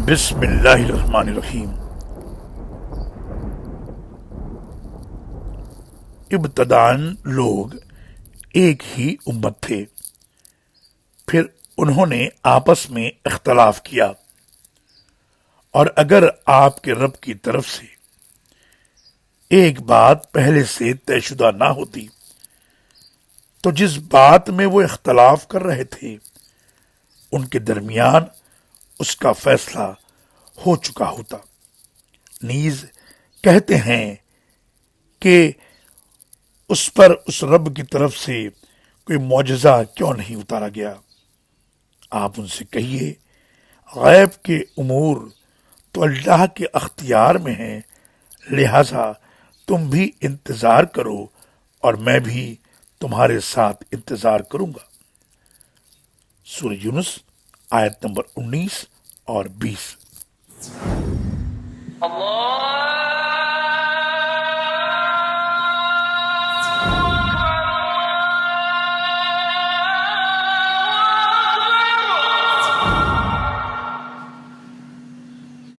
بسم اللہ الرحمن الرحیم۔ ابتداً لوگ ایک ہی امت تھے، پھر انہوں نے آپس میں اختلاف کیا، اور اگر آپ کے رب کی طرف سے ایک بات پہلے سے طے شدہ نہ ہوتی تو جس بات میں وہ اختلاف کر رہے تھے ان کے درمیان اس کا فیصلہ ہو چکا ہوتا۔ نیز کہتے ہیں کہ اس پر اس رب کی طرف سے کوئی معجزہ کیوں نہیں اتارا گیا۔ آپ ان سے کہیے، غیب کے امور تو اللہ کے اختیار میں ہیں، لہذا تم بھی انتظار کرو اور میں بھی تمہارے ساتھ انتظار کروں گا۔ سورہ یونس آیت نمبر 19 اور 20۔ اللہ